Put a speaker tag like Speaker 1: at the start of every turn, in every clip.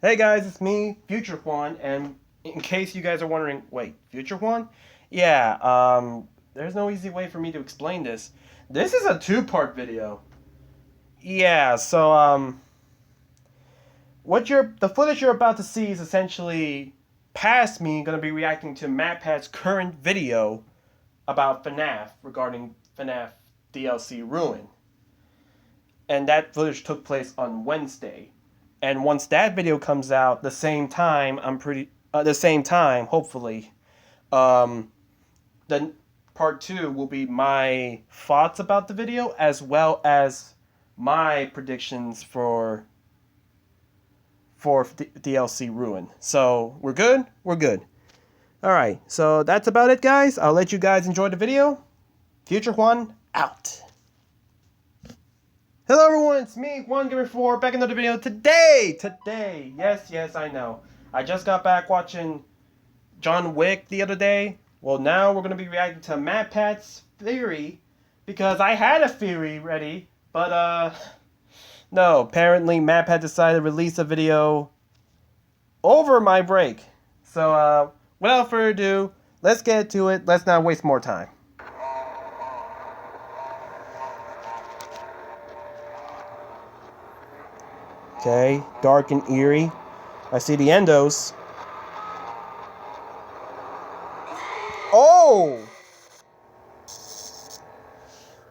Speaker 1: Hey guys, it's me, Future Juan, and in case you guys are wondering, wait, Future Juan? Yeah, there's no easy way for me to explain this. This is a two-part video. Yeah, so, the footage you're about to see is essentially past me gonna be reacting to MatPat's current video about FNAF, regarding FNAF DLC Ruin. And that footage took place on Wednesday. And once that video comes out, the same time, hopefully, um, then part two will be my thoughts about the video as well as my predictions for DLC Ruin. So we're good. We're good. All right. So that's about it, guys. I'll let you guys enjoy the video. Future Juan out. Hello everyone, it's me, OneGamer4, back in another video today! Yes, I know. I just got back watching John Wick the other day. Well, now we're going to be reacting to MatPat's theory, because I had a theory ready, but, no, apparently MatPat decided to release a video over my break. So, without further ado, let's get to it. Let's not waste more time. Okay, dark and eerie. I see the endos. Oh!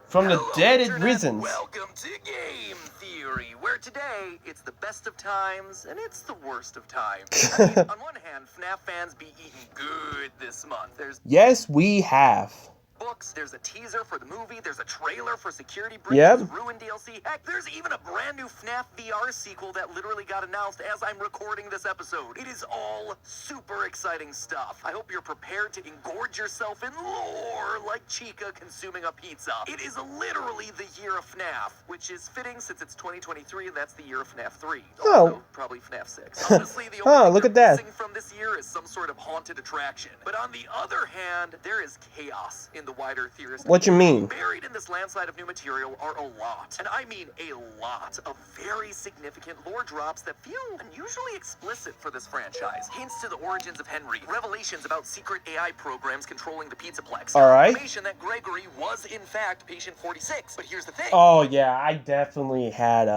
Speaker 1: From the dead it risens.
Speaker 2: Welcome to Game Theory, where today it's the best of times and it's the worst of times. I mean, on one hand, FNAF fans be eating good this month.
Speaker 1: Yes, we have.
Speaker 2: Books, there's a teaser for the movie, there's a trailer for Security Breach, Ruin DLC. Heck, there's even a brand new FNAF VR sequel that literally got announced as I'm recording this episode. It is all super exciting stuff. I hope you're prepared to engorge yourself in lore like Chica consuming a pizza. It is literally the year of FNAF, which is fitting since it's 2023 and that's the year of FNAF 3. Also, probably FNAF 6. Honestly, the only thing missing from this year is some sort of haunted attraction. But on the other hand, there is chaos in the wider theorist.
Speaker 1: What you mean?
Speaker 2: Buried in this landslide of new material are a lot, and I mean a lot, of very significant lore drops that feel unusually explicit for this franchise. Hints to the origins of Henry, revelations about secret AI programs controlling the Pizzaplex.
Speaker 1: Alright.
Speaker 2: Information that Gregory was in fact Patient 46. But here's the thing.
Speaker 1: Oh yeah, I definitely had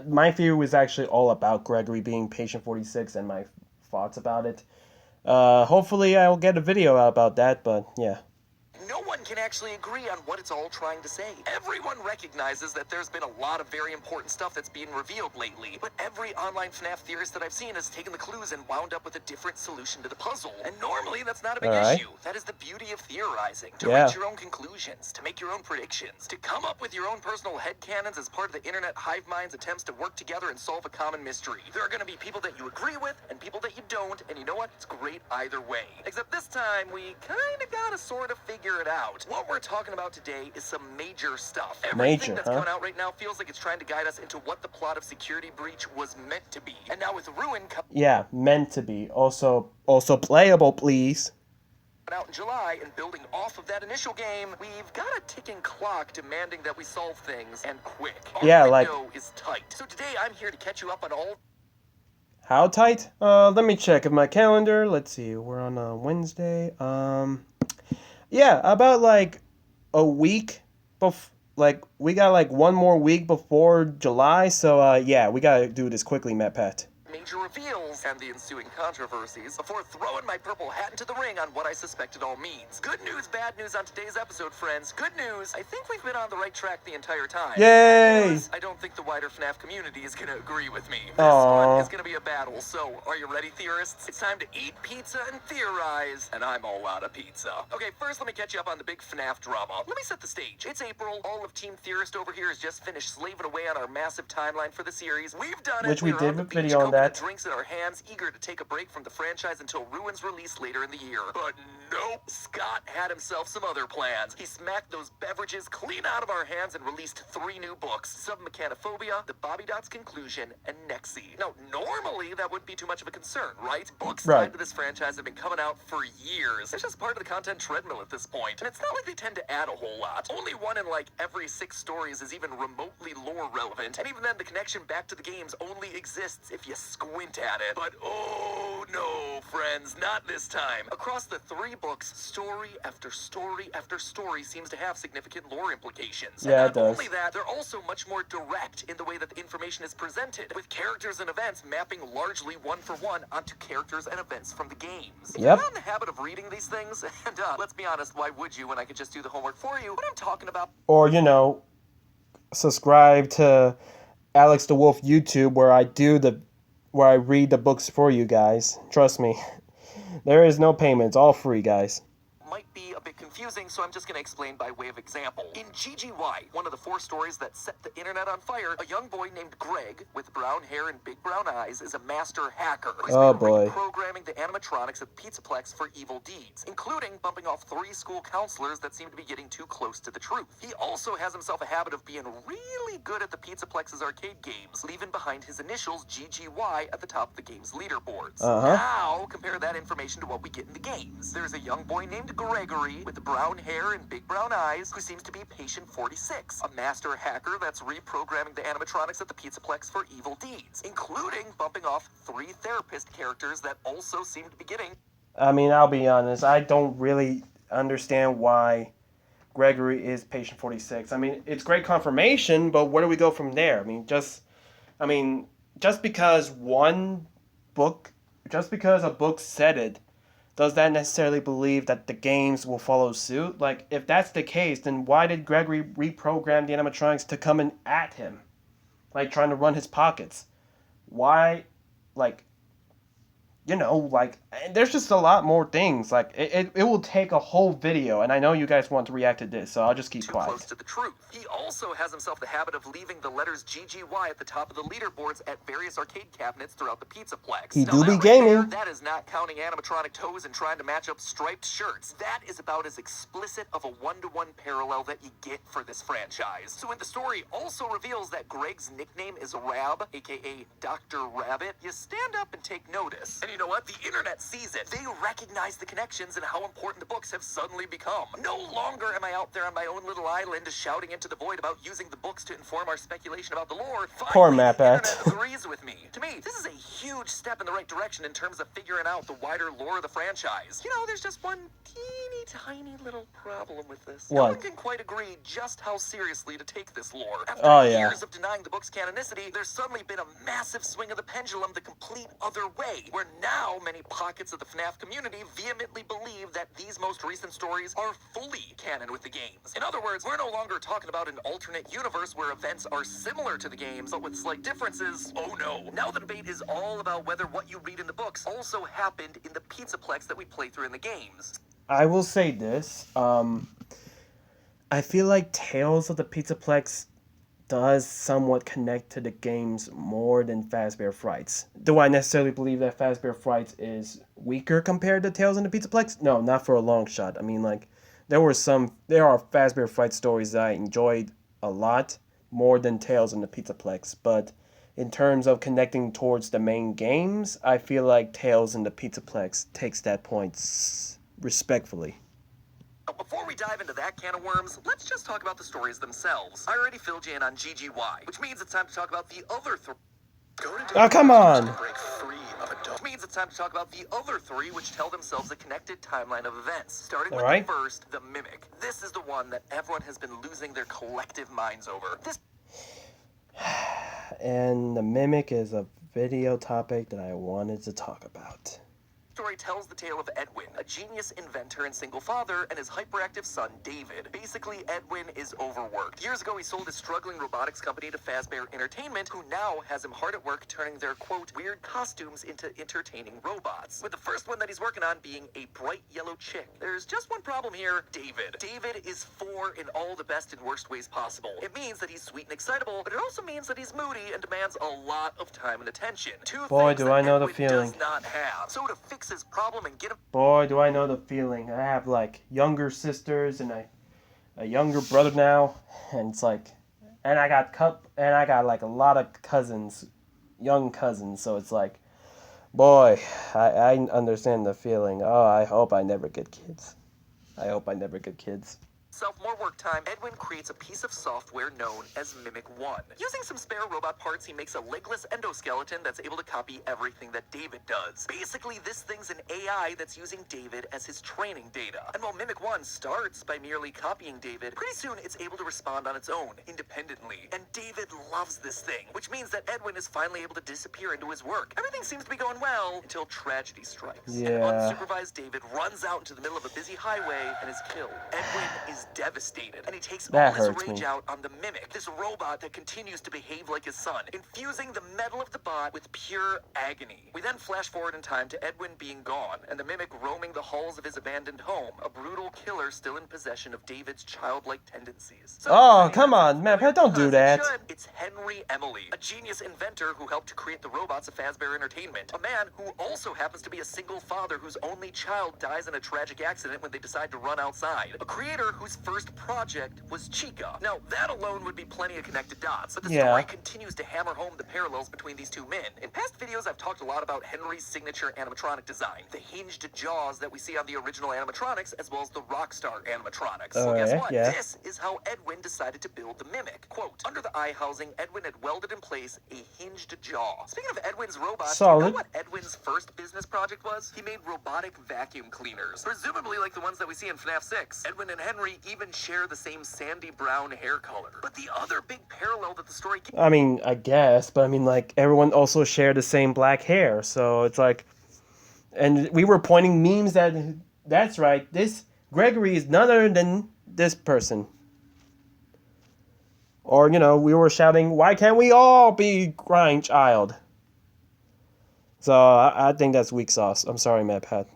Speaker 1: my theory was actually all about Gregory being Patient 46 and my thoughts about it. Hopefully I'll get a video out about that, but yeah.
Speaker 2: No one can actually agree on what it's all trying to say. Everyone recognizes that there's been a lot of very important stuff that's being revealed lately, but every online FNAF theorist that I've seen has taken the clues and wound up with a different solution to the puzzle. And normally that's not a big issue. That is the beauty of theorizing. To reach your own conclusions, to make your own predictions, to come up with your own personal headcanons as part of the internet hive mind's attempts to work together and solve a common mystery. There are going to be people that you agree with and people that you don't, and you know what? It's great either way. Except this time, we kind of gotta sort of figure it out. What we're talking about today is some major stuff. Everything that's coming out right now feels like it's trying to guide us into what the plot of Security Breach was meant to be. And now with Ruin
Speaker 1: meant to be. Also playable, please.
Speaker 2: Out in July and building off of that initial game, we've got a ticking clock demanding that we solve things and quick. Our window is tight. So today I'm here to catch you up on all.
Speaker 1: How tight? Let me check my calendar. Let's see. We're on a Wednesday. Yeah, about like a week we got like one more week before July, so yeah, we gotta do this quickly, MatPat.
Speaker 2: Major reveals and the ensuing controversies before throwing my purple hat into the ring on what I suspect it all means. Good news, bad news on today's episode, friends. Good news, I think we've been on the right track the entire time.
Speaker 1: Yay!
Speaker 2: I don't think the wider FNAF community is gonna agree with me. This one is gonna be a battle, so are you ready, theorists? It's time to eat pizza and theorize, and I'm all out of pizza. Okay, first let me catch you up on the big FNAF drama. Let me set the stage. It's April. All of Team Theorist over here has just finished slaving away on our massive timeline for the series. We've done it.
Speaker 1: Which we did a video on that.
Speaker 2: Drinks in our hands, eager to take a break from the franchise until Ruin's release later in the year. But nope, Scott had himself some other plans. He smacked those beverages clean out of our hands and released 3 new books: Submechanophobia, The Bobby Dots Conclusion, and Nexie. Now, normally that wouldn't be too much of a concern, right? Books tied to this franchise have been coming out for years. It's just part of the content treadmill at this point, and it's not like they tend to add a whole lot. Only one in like every 6 stories is even remotely lore relevant, and even then the connection back to the games only exists if you squint at it. But oh no, friends, not this time. Across the 3 books, story after story after story seems to have significant lore implications.
Speaker 1: Yeah,
Speaker 2: and
Speaker 1: it does.
Speaker 2: not only that, they're also much more direct in the way that the information is presented, with characters and events mapping largely one-for-one onto characters and events from the games. If
Speaker 1: Yep.
Speaker 2: you're not in the habit of reading these things, and let's be honest, why would you when I could just do the homework for you? What I'm talking about...
Speaker 1: Or, subscribe to Alex the Wolf YouTube where I read the books for you guys. Trust me. There is no payment. It's all free, guys.
Speaker 2: Might be a bit confusing, so I'm just going to explain by way of example. In GGY, one of the 4 stories that set the internet on fire, a young boy named Greg, with brown hair and big brown eyes, is a master hacker who's
Speaker 1: Oh,
Speaker 2: been
Speaker 1: boy.
Speaker 2: reprogramming the animatronics at Pizzaplex for evil deeds, including bumping off 3 school counselors that seem to be getting too close to the truth. He also has himself a habit of being really good at the Pizzaplex's arcade games, leaving behind his initials GGY at the top of the game's leaderboards. Now, compare that information to what we get in the games. There's a young boy named Gregory with brown hair and big brown eyes who seems to be Patient 46, a master hacker that's reprogramming the animatronics at the Pizzaplex for evil deeds, including bumping off 3 therapist characters that also seem to be getting...
Speaker 1: I mean, I'll be honest. I don't really understand why Gregory is Patient 46. I mean, it's great confirmation, but where do we go from there? Just because a book said it, does that necessarily believe that the games will follow suit? Like, if that's the case, then why did Gregory reprogram the animatronics to come in at him? Like, trying to run his pockets. Why, there's just a lot more things. Like, it will take a whole video, and I know you guys want to react to this, so I'll just keep quiet.
Speaker 2: Too close to the truth. He also has himself the habit of leaving the letters GGY at the top of the leaderboards at various arcade cabinets throughout the Pizzaplex.
Speaker 1: He
Speaker 2: Now,
Speaker 1: do
Speaker 2: that
Speaker 1: be
Speaker 2: right
Speaker 1: gaming.
Speaker 2: there, that is not counting animatronic toes and trying to match up striped shirts. That is about as explicit of a one-to-one parallel that you get for this franchise. So when the story also reveals that Greg's nickname is Rab, aka Dr. Rabbit, you stand up and take notice. And you know what? The internet sees it. They recognize the connections and how important the books have suddenly become. No longer am I out there on my own little island shouting into the void about using the books to inform our speculation about the lore.
Speaker 1: Poor
Speaker 2: Finally,
Speaker 1: Matt
Speaker 2: the
Speaker 1: Pat.
Speaker 2: internet agrees with me. To me, this is a huge step in the right direction in terms of figuring out the wider lore of the franchise. You know, there's just one teeny tiny little problem with this.
Speaker 1: What?
Speaker 2: No one can quite agree just how seriously to take this lore. After years of denying the book's canonicity, there's suddenly been a massive swing of the pendulum the complete other way, where now many pockets of the FNAF community vehemently believe that these most recent stories are fully canon with the games. In other words, we're no longer talking about an alternate universe where events are similar to the games, but with slight differences. Oh no. Now the debate is all about whether what you read in the books also happened in the Pizzaplex that we play through in the games.
Speaker 1: I will say this. I feel like Tales of the Pizzaplex does somewhat connect to the games more than Fazbear Frights. Do I necessarily believe that Fazbear Frights is weaker compared to Tales in the Pizzaplex? No, not for a long shot. I mean, there are Fazbear Frights stories that I enjoyed a lot more than Tales in the Pizzaplex, but in terms of connecting towards the main games, I feel like Tales in the Pizzaplex takes that point respectfully.
Speaker 2: Before we dive into that can of worms, let's just talk about the stories themselves. I already filled you in on GGY, which means it's time to talk about the other three.
Speaker 1: Oh, come on!
Speaker 2: Which means it's time to talk about the other 3, which tell themselves a connected timeline of events. Starting with the first, the Mimic. This is the one that everyone has been losing their collective minds over.
Speaker 1: And the Mimic is a video topic that I wanted to talk about.
Speaker 2: Story tells the tale of Edwin, a genius inventor and single father, and his hyperactive son, David. Basically, Edwin is overworked. Years ago, he sold his struggling robotics company to Fazbear Entertainment, who now has him hard at work turning their, quote, weird costumes into entertaining robots. With the first one that he's working on being a bright yellow chick. There's just one problem here, David. David is 4 in all the best and worst ways possible. It means that he's sweet and excitable, but it also means that he's moody and demands a lot of time and attention.
Speaker 1: Boy, do I know the
Speaker 2: Edwin
Speaker 1: feeling.
Speaker 2: does not have. So to fix his problem and get him...
Speaker 1: Boy, do I know the feeling. I have, younger sisters and a younger brother now, and it's and I got a lot of cousins, young cousins, so it's boy, I understand the feeling. Oh, I hope I never get kids.
Speaker 2: More work time, Edwin creates a piece of software known as Mimic 1. Using some spare robot parts, he makes a legless endoskeleton that's able to copy everything that David does. Basically, this thing's an AI that's using David as his training data. And while Mimic 1 starts by merely copying David, pretty soon it's able to respond on its own, independently. And David loves this thing, which means that Edwin is finally able to disappear into his work. Everything seems to be going well until tragedy strikes.
Speaker 1: Yeah.
Speaker 2: An unsupervised David runs out into the middle of a busy highway and is killed. Edwin is devastated, and he takes all his rage out on the Mimic, this robot that continues to behave like his son, infusing the metal of the bot with pure agony. We then flash forward in time to Edwin being gone, and the Mimic roaming the halls of his abandoned home, a brutal killer still in possession of David's childlike tendencies. So,
Speaker 1: oh, come on, man, don't do that.
Speaker 2: It's Henry Emily, a genius inventor who helped to create the robots of Fazbear Entertainment, a man who also happens to be a single father whose only child dies in a tragic accident when they decide to run outside, a creator whose first project was Chica. Now, that alone would be plenty of connected dots, but the story continues to hammer home the parallels between these two men. In past videos, I've talked a lot about Henry's signature animatronic design, the hinged jaws that we see on the original animatronics, as well as the Rockstar animatronics. Well, guess what? This is how Edwin decided to build the Mimic. Quote, under the eye housing, Edwin had welded in place a hinged jaw. Speaking of Edwin's robots, do you know what Edwin's first business project was? He made robotic vacuum cleaners, presumably like the ones that we see in FNAF 6. Edwin and Henry even share the same sandy brown hair color. But the other big parallel that the story...
Speaker 1: I mean, I guess, but I mean, like, everyone also shared the same black hair, so it's like... And we were pointing memes that, that's right, this Gregory is none other than this person. Or, you know, we were shouting, why can't we all be Grindchild? So, I think that's weak sauce. I'm sorry, Matt Pat.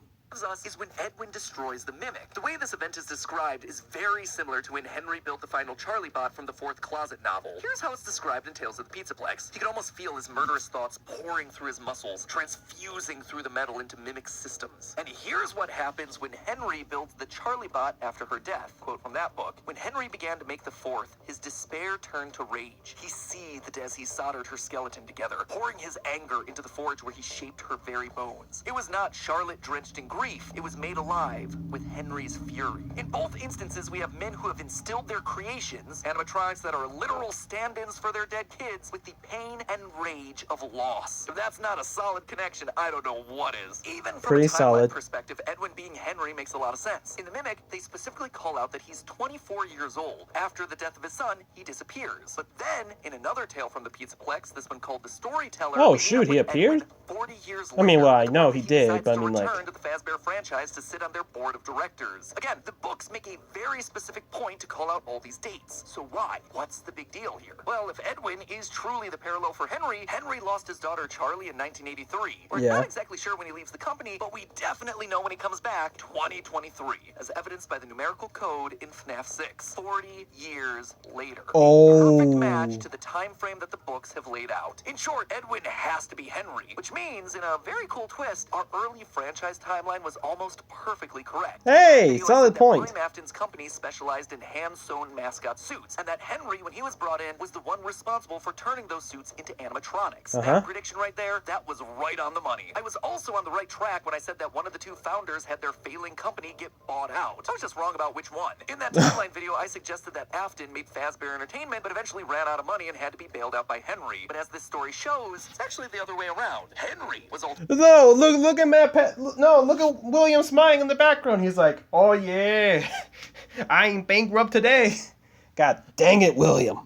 Speaker 2: Us is when Edwin destroys the Mimic. The way this event is described is very similar to when Henry built the final Charlie bot from the Fourth Closet novel. Here's how it's described in Tales of the Pizzaplex. You can almost feel his murderous thoughts pouring through his muscles, transfusing through the metal into Mimic systems. And here's what happens when Henry builds the Charlie bot after her death. Quote from that book, when Henry began to make the fourth, his despair turned to rage. He seethed as he soldered her skeleton together, pouring his anger into the forge where he shaped her very bones. It was not Charlotte drenched in grief. It was made alive with Henry's fury. In both instances, we have men who have instilled their creations, animatronics that are literal stand-ins for their dead kids, with the pain and rage of loss. If that's not a solid connection, I don't know what is. Even from a timeline perspective, Edwin being Henry makes a lot of sense. In the Mimic, they specifically call out that he's 24 years old. After the death of his son, he disappears. But then, in another tale from the Pizzaplex, this one called The Storyteller...
Speaker 1: Oh, shoot, he appeared?
Speaker 2: 40 years later,
Speaker 1: I mean, well, I know he did, but I mean, like...
Speaker 2: to the Fazbear franchise to sit on their board of directors. Again, the books make a very specific point to call out all these dates. So why? What's the big deal here? Well, if Edwin is truly the parallel for Henry, Henry lost his daughter Charlie in 1983. We're not exactly sure when he leaves the company, but we definitely know when he comes back, 2023, as evidenced by the numerical code in FNAF 6. 40 years later. A perfect match to the time frame that the books have laid out. In short, Edwin has to be Henry, which means, in a very cool twist, our early franchise timeline was almost perfectly correct.
Speaker 1: Hey, solid point.
Speaker 2: William Afton's company specialized in hand-sewn mascot suits, and that Henry, when he was brought in, was the one responsible for turning those suits into animatronics. That prediction right there, that was right on the money. I was also on the right track when I said that one of the two founders had their failing company get bought out. I was just wrong about which one. In that timeline video, I suggested that Afton made Fazbear Entertainment, but eventually ran out of money and had to be bailed out by Henry. But as this story shows, it's actually the other way around. Henry was all...
Speaker 1: No, look at Matt Pat. No, look at William smiling in the background. He's like, oh yeah, I ain't bankrupt today. God dang it, William.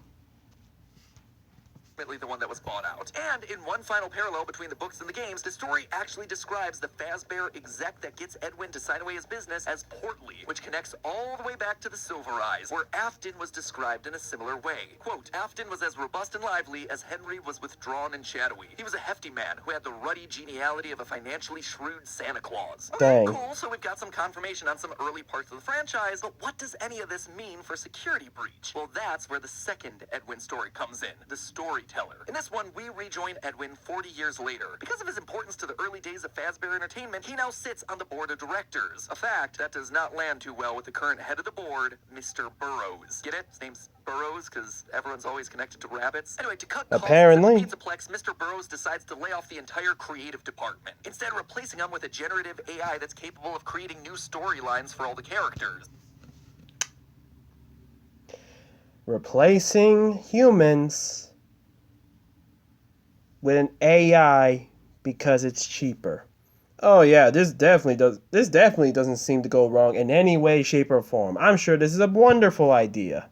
Speaker 2: The one that was bought out. And in one final parallel between the books and the games, the story actually describes the Fazbear exec that gets Edwin to sign away his business as Portly, which connects all the way back to the Silver Eyes, where Afton was described in a similar way. Quote, Afton was as robust and lively as Henry was withdrawn and shadowy. He was a hefty man who had the ruddy geniality of a financially shrewd Santa Claus.
Speaker 1: Dang.
Speaker 2: Cool, so we've got some confirmation on some early parts of the franchise, but what does any of this mean for Security Breach? Well, that's where the second Edwin story comes in, the Storyteller. In this one, we rejoin Edwin 40 years later. Because of his importance to the early days of Fazbear Entertainment, he now sits on the board of directors. A fact that does not land too well with the current head of the board, Mr. Burrows. Get it? His name's Burrows because everyone's always connected to rabbits. Anyway, to cut costs at the Pizzaplex, Mr. Burrows decides to lay off the entire creative department, instead replacing them with a generative AI that's capable of creating new storylines for all the characters.
Speaker 1: replacing humans with an AI because it's cheaper. Oh yeah, this definitely doesn't seem to go wrong in any way, shape, or form. I'm sure this is a wonderful idea.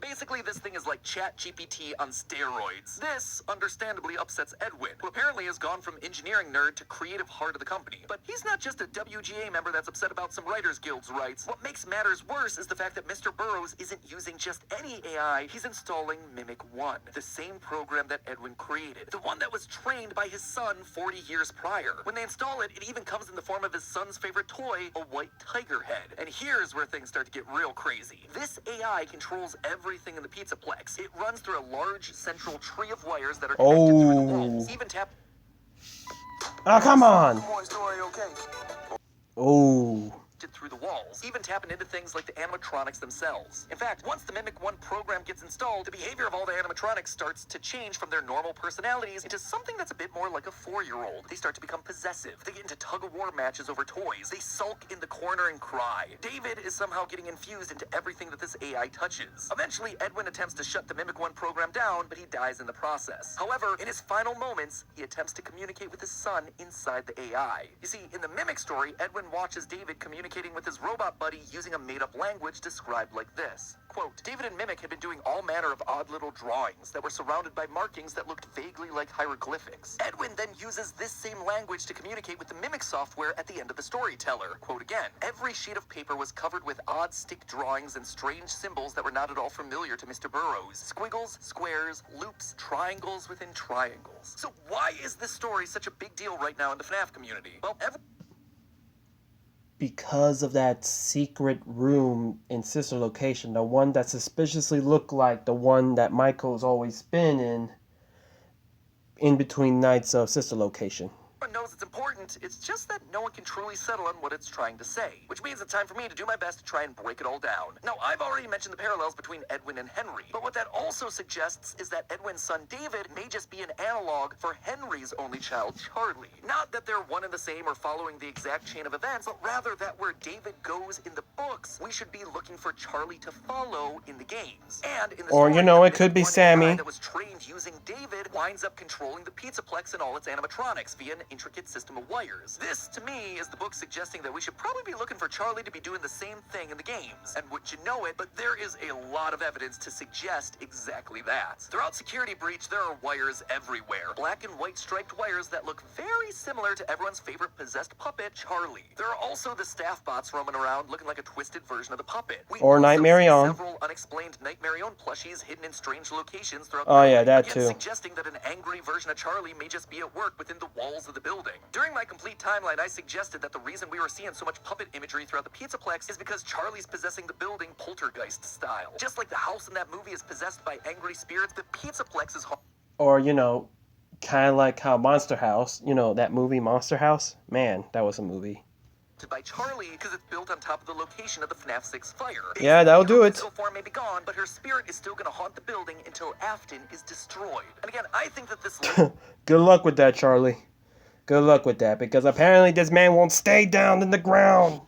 Speaker 2: Basically, this thing is like ChatGPT on steroids. This, understandably, upsets Edwin, who apparently has gone from engineering nerd to creative heart of the company. But he's not just a WGA member that's upset about some Writers Guild's rights. What makes matters worse is the fact that Mr. Burrows isn't using just any AI, he's installing Mimic 1, the same program that Edwin created. The one that was trained by his son 40 years prior. When they install it, it even comes in the form of his son's favorite toy, a white tiger head. And here's where things start to get real crazy. This AI controls everything in the Pizzaplex. It runs through a large central tree of wires that are connected through the walls. Even tap.
Speaker 1: Oh, come on! Oh.
Speaker 2: Through the walls, even tapping into things like the animatronics themselves. In fact, once the Mimic 1 program gets installed, the behavior of all the animatronics starts to change from their normal personalities into something that's a bit more like a 4-year-old. They start to become possessive. They get into tug-of-war matches over toys. They sulk in the corner and cry. David is somehow getting infused into everything that this AI touches. Eventually, Edwin attempts to shut the Mimic 1 program down, but he dies in the process. However, in his final moments, he attempts to communicate with his son inside the AI. You see, in the Mimic story, Edwin watches David communicating with his robot buddy using a made-up language described like this. Quote, David and Mimic had been doing all manner of odd little drawings that were surrounded by markings that looked vaguely like hieroglyphics. Edwin then uses this same language to communicate with the Mimic software at the end of the storyteller. Quote again, every sheet of paper was covered with odd stick drawings and strange symbols that were not at all familiar to Mr. Burrows. Squiggles, squares, loops, triangles within triangles. So why is this story such a big deal right now in the FNAF community? Well,
Speaker 1: Because of that secret room in Sister Location, the one that suspiciously looked like the one that Michael's always been in between nights of Sister Location.
Speaker 2: Everyone knows it's important, it's just that no one can truly settle on what it's trying to say. Which means it's time for me to do my best to try and break it all down. Now, I've already mentioned the parallels between Edwin and Henry, but what that also suggests is that Edwin's son David may just be an analog for Henry's only child, Charlie. Not that they're one and the same or following the exact chain of events, but rather that where David goes in the books, we should be looking for Charlie to follow in the games. And in the
Speaker 1: Or,
Speaker 2: story,
Speaker 1: it could be
Speaker 2: one
Speaker 1: Sammy.
Speaker 2: AI that was trained using David winds up controlling the Pizzaplex and all its animatronics via an intricate system of wires. This, to me, is the book suggesting that we should probably be looking for Charlie to be doing the same thing in the games. And would you know it, but there is a lot of evidence to suggest exactly that. Throughout Security Breach, there are wires everywhere. Black and white striped wires that look very similar to everyone's favorite possessed puppet, Charlie. There are also the staff bots roaming around looking like a twisted version of the puppet. We
Speaker 1: Or
Speaker 2: also
Speaker 1: Nightmare
Speaker 2: see
Speaker 1: On.
Speaker 2: several unexplained Nightmare On plushies hidden in strange locations throughout
Speaker 1: Oh,
Speaker 2: the
Speaker 1: yeah,
Speaker 2: building,
Speaker 1: that
Speaker 2: again,
Speaker 1: too.
Speaker 2: suggesting that an angry version of Charlie may just be at work within the walls of the building. During my complete timeline, I suggested that the reason we were seeing so much puppet imagery throughout the Pizzaplex is because Charlie's possessing the building poltergeist style. Just like the house in that movie is possessed by angry spirits, the Pizzaplex is
Speaker 1: Or, kind of like how Monster House, that movie Monster House? Man, that was a movie.
Speaker 2: by Charlie because it's built on top of the location of the FNAF 6 fire.
Speaker 1: Yeah, that'll do
Speaker 2: Her
Speaker 1: it.
Speaker 2: physical form may be gone, but her spirit is still going to haunt the building until Afton is destroyed. And again, I think that this
Speaker 1: Good luck with that, Charlie. Good luck with that, because apparently this man won't stay down in the ground.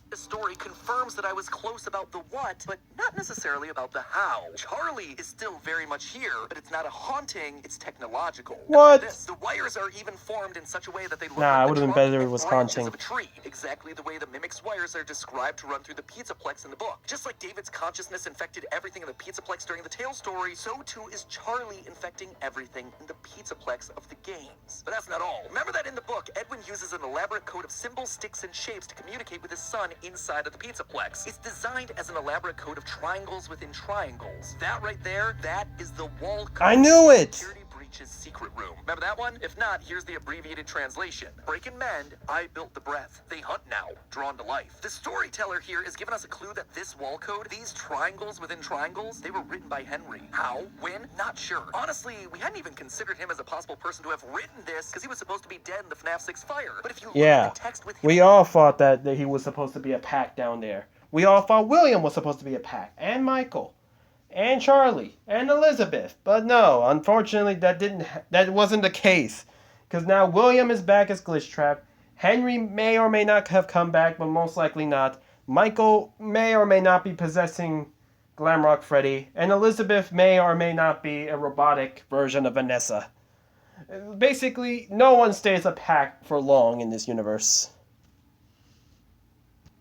Speaker 2: The story confirms that I was close about the what, but not necessarily about the how. Charlie is still very much here, but it's not a haunting, it's technological.
Speaker 1: What?
Speaker 2: The wires are even formed in such a way that they look
Speaker 1: Nah,
Speaker 2: like
Speaker 1: it would've been better if it was haunting.
Speaker 2: of a tree, exactly the way the Mimic's wires are described to run through the Pizzaplex in the book. Just like David's consciousness infected everything in the Pizzaplex during the Tale story, so too is Charlie infecting everything in the Pizzaplex of the games. But that's not all. Remember that in the book, Edwin uses an elaborate code of symbols, sticks, and shapes to communicate with his son inside of the Pizzaplex. It's designed as an elaborate code of triangles within triangles. That right there, that is the wall code.
Speaker 1: I knew it!
Speaker 2: Security Breach's secret room. Remember that one? If not, here's the abbreviated translation. Break and mend, I built the breath. They hunt now, drawn to life. The storyteller here is giving us a clue that this wall code, these triangles within triangles, they were written by Henry. How? When? Not sure. Honestly, we hadn't even considered him as a possible person to have written this because he was supposed to be dead in the FNAF 6 fire. But if you look at the text with him,
Speaker 1: we all thought that he was supposed to be a pack down there. We all thought William was supposed to be a pack, and Michael, and Charlie, and Elizabeth. But no, unfortunately, that wasn't the case. Because now William is back as Glitchtrap. Henry may or may not have come back, but most likely not. Michael may or may not be possessing Glamrock Freddy, and Elizabeth may or may not be a robotic version of Vanessa. Basically, no one stays a pack for long in this universe.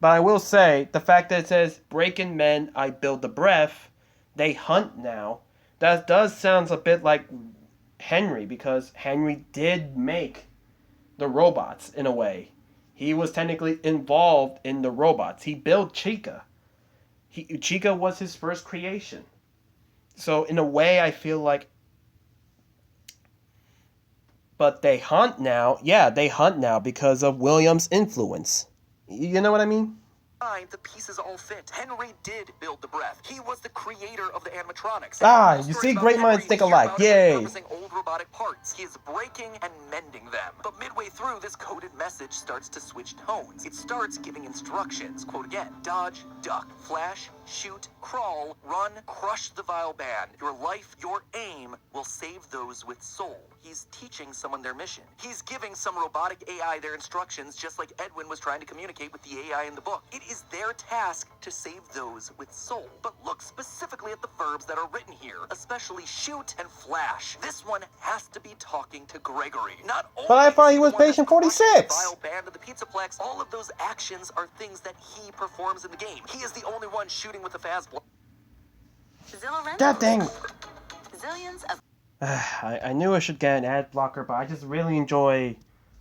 Speaker 1: But I will say, the fact that it says, breaking men, I build the breath, they hunt now, that does sound a bit like Henry, because Henry did make the robots in a way. He was technically involved in the robots. He built Chica. Chica was his first creation. So in a way, I feel like, but they hunt now. Yeah, they hunt now because of William's influence. You know what I mean?
Speaker 2: The pieces all fit. Henry did build the breath. He was the creator of the animatronics.
Speaker 1: Ah, you see, great minds think alike. Yay!
Speaker 2: Repurposing old robotic parts. He is breaking and mending them. But midway through, this coded message starts to switch tones. It starts giving instructions. Quote again: dodge, duck, flash, shoot, crawl, run, crush the vile band. Your life, your aim will save those with soul. He's teaching someone their mission. He's giving some robotic AI their instructions, just like Edwin was trying to communicate with the AI in the book. It is their task to save those with soul. But look specifically at the verbs that are written here, especially shoot and flash. This one has to be talking to Gregory. Not only
Speaker 1: But I thought he
Speaker 2: is
Speaker 1: was
Speaker 2: the one
Speaker 1: patient
Speaker 2: that's crushing
Speaker 1: 46.
Speaker 2: the vile band of the Pizzaplex, all of those actions are things that he performs in the game. He is the only one shooting with the fast blood.
Speaker 1: God dang.
Speaker 3: Zillions of
Speaker 1: I knew I should get an ad blocker, but I just really enjoy,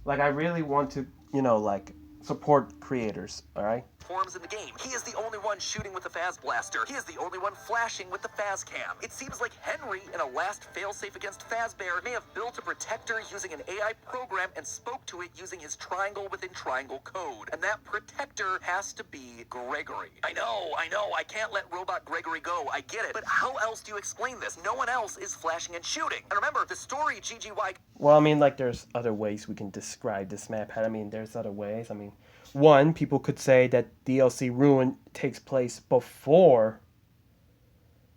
Speaker 1: like, I really want to, like, support creators, alright?
Speaker 2: Forms in the game. He is the only one shooting with the Faz Blaster. He is the only one flashing with the Faz Cam. It seems like Henry, in a last failsafe against Fazbear, may have built a protector using an AI program and spoke to it using his triangle within triangle code. And that protector has to be Gregory. I know, I can't let Robot Gregory go. I get it. But how else do you explain this? No one else is flashing and shooting. And remember, the story GGY...
Speaker 1: Well, I mean, like, there's other ways we can describe this map. I mean, there's other ways. I mean, one, people could say that DLC Ruin takes place before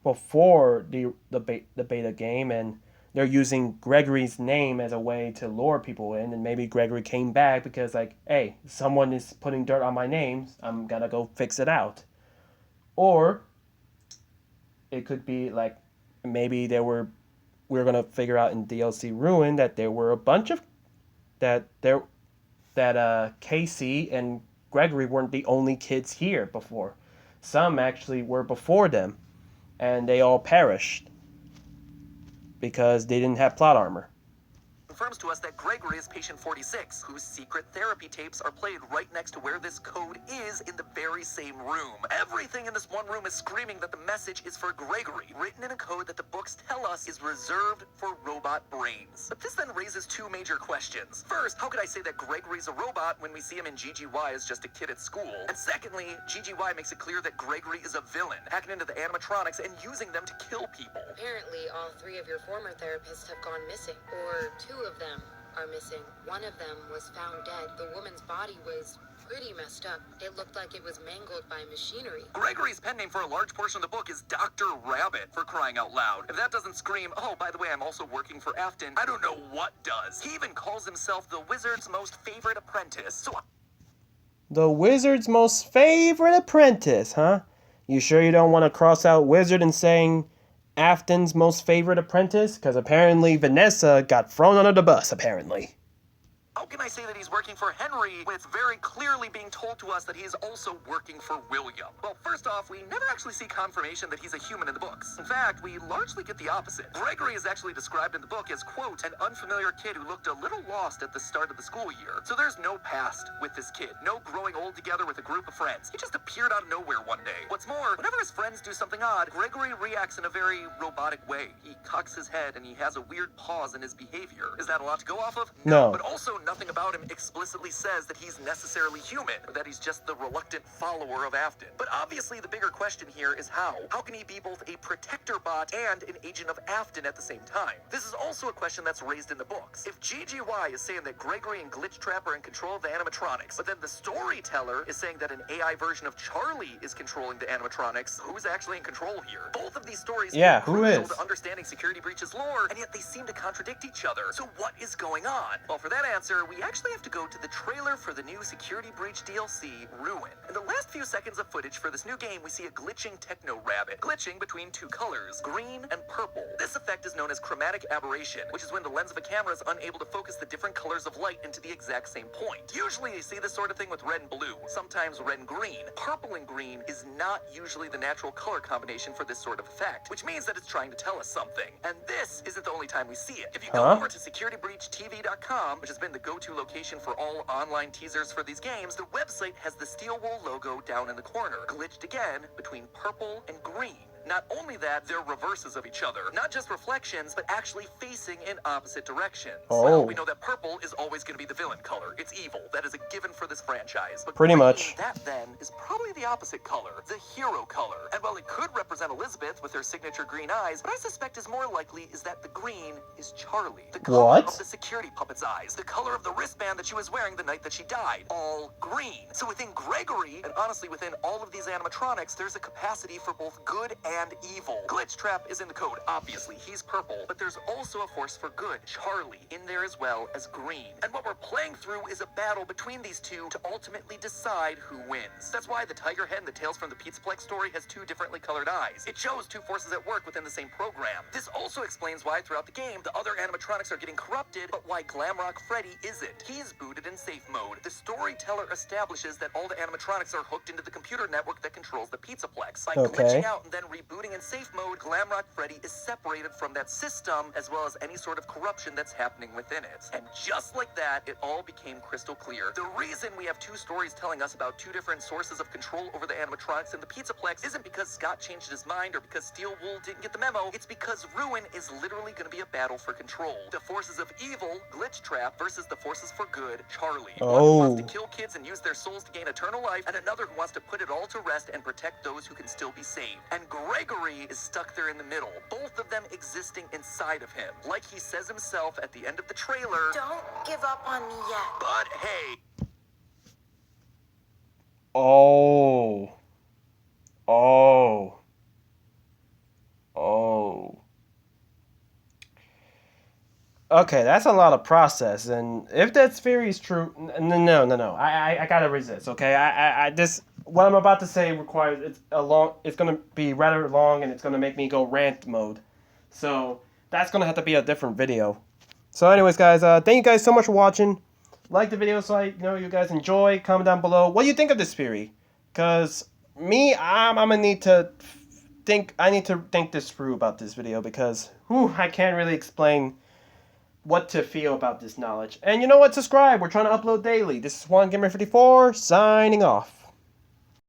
Speaker 1: the beta game, and they're using Gregory's name as a way to lure people in, and maybe Gregory came back because, like, hey, someone is putting dirt on my name, I'm gonna go fix it out. Or it could be like, maybe we're gonna figure out in DLC Ruin that there were a bunch of that Casey and Gregory weren't the only kids here before. Some actually were before them, and they all perished because they didn't have plot armor.
Speaker 2: Confirms to us that Gregory is patient 46, whose secret therapy tapes are played right next to where this code is in the very same room. Everything in this one room is screaming that the message is for Gregory, written in a code that the books tell us is reserved for robot brains. But this then raises two major questions. First, how could I say that Gregory's a robot when we see him in GGY as just a kid at school? And secondly, GGY makes it clear that Gregory is a villain, hacking into the animatronics and using them to kill people.
Speaker 3: apparently all three of your former therapists have gone missing, or two of them are missing. One of them was found dead. The woman's body was pretty messed up. It looked like it was mangled by machinery.
Speaker 2: Gregory's pen name for a large portion of the book is Dr. Rabbit, for crying out loud. If that doesn't scream, oh, by the way, I'm also working for Afton, I don't know what does. He even calls himself the wizard's most favorite apprentice. So
Speaker 1: The wizard's most favorite apprentice, huh? You sure you don't want to cross out wizard and saying Afton's most favorite apprentice? Because apparently Vanessa got thrown under the bus, apparently.
Speaker 2: how can I say that he's working for Henry when it's very clearly being told to us that he is also working for William? Well, first off, we never actually see confirmation that he's a human in the books. In fact, we largely get the opposite. Gregory is actually described in the book as, quote, an unfamiliar kid who looked a little lost at the start of the school year. So there's no past with this kid. No growing old together with a group of friends. He just appeared out of nowhere one day. What's more, whenever his friends do something odd, Gregory reacts in a very robotic way. He cocks his head and he has a weird pause in his behavior. Is that a lot to go off of?
Speaker 1: No.
Speaker 2: But also, nothing about him explicitly says that he's necessarily human, or that he's just the reluctant follower of Afton. But obviously the bigger question here is how? How can he be both a protector bot and an agent of Afton at the same time? This is also a question that's raised in the books. If GGY is saying that Gregory and Glitchtrap are in control of the animatronics, but then the storyteller is saying that an AI version of Charlie is controlling the animatronics, who's actually in control here? Both of these stories
Speaker 1: Yeah,
Speaker 2: feel
Speaker 1: who
Speaker 2: crucial
Speaker 1: is?
Speaker 2: to understanding Security Breach's lore, and yet they seem to contradict each other. So what is going on? Well, for that answer, teaser, we actually have to go to the trailer for the new Security Breach DLC, Ruin. In the last few seconds of footage for this new game, we see a glitching techno rabbit, glitching between two colors, green and purple. This effect is known as chromatic aberration, which is when the lens of a camera is unable to focus the different colors of light into the exact same point. Usually you see this sort of thing with red and blue, sometimes red and green. Purple and green is not usually the natural color combination for this sort of effect, which means that it's trying to tell us something. And this isn't the only time we see it. If you go over to securitybreachtv.com, which has been the go-to location for all online teasers for these games, the website has the Steel Wool logo down in the corner, glitched again between purple and green. Not only that, they're reverses of each other. Not just reflections, but actually facing in opposite directions.
Speaker 1: Oh.
Speaker 2: Well, we know that purple is always going to be the villain color. It's evil. That is a given for this franchise. But
Speaker 1: pretty
Speaker 2: green,
Speaker 1: much.
Speaker 2: that then is probably the opposite color, the hero color. And while it could represent Elizabeth with her signature green eyes, what I suspect is more likely is that the green is Charlie. The color
Speaker 1: What?
Speaker 2: of the security puppet's eyes. The color of the wristband that she was wearing the night that she died. All green. So within Gregory, and honestly within all of these animatronics, there's a capacity for both good and evil. Glitch Trap is in the code, obviously. He's purple. But there's also a force for good, Charlie, in there as well as green. And what we're playing through is a battle between these two to ultimately decide who wins. That's why the tiger head and the Tales from the Pizzaplex story has two differently colored eyes. It shows two forces at work within the same program. This also explains why throughout the game, the other animatronics are getting corrupted, but why Glamrock Freddy isn't. He's booted in safe mode. The storyteller establishes that all the animatronics are hooked into the computer network that controls the Pizzaplex. By glitching out and then rebooting in safe mode, Glamrock Freddy is separated from that system, as well as any sort of corruption that's happening within it. And just like that, it all became crystal clear. The reason we have two stories telling us about two different sources of control over the animatronics in the Pizzaplex isn't because Scott changed his mind or because Steel Wool didn't get the memo. It's because Ruin is literally going to be a battle for control. The forces of evil, Glitch Trap, versus the forces for good, Charlie. One who wants to kill kids and use their souls to gain eternal life, and another who wants to put it all to rest and protect those who can still be saved. And Gregory is stuck there in the middle, both of them existing inside of him. Like he says himself at the end of the trailer,
Speaker 3: Don't give up on me yet.
Speaker 2: but hey.
Speaker 1: Oh. Okay, that's a lot of process, and if that theory is true, no. I gotta resist. Okay, I this what I'm about to say requires it's gonna be rather long, and it's gonna make me go rant mode. So that's gonna have to be a different video. So, anyways, guys, thank you guys so much for watching. Like the video so I know you guys enjoy. Comment down below what do you think of this theory, because me, I'm gonna need to think. I need to think this through about this video because I can't really explain what to feel about this knowledge. And you know what? Subscribe. We're trying to upload daily. This is Juan Gamer 54 signing off.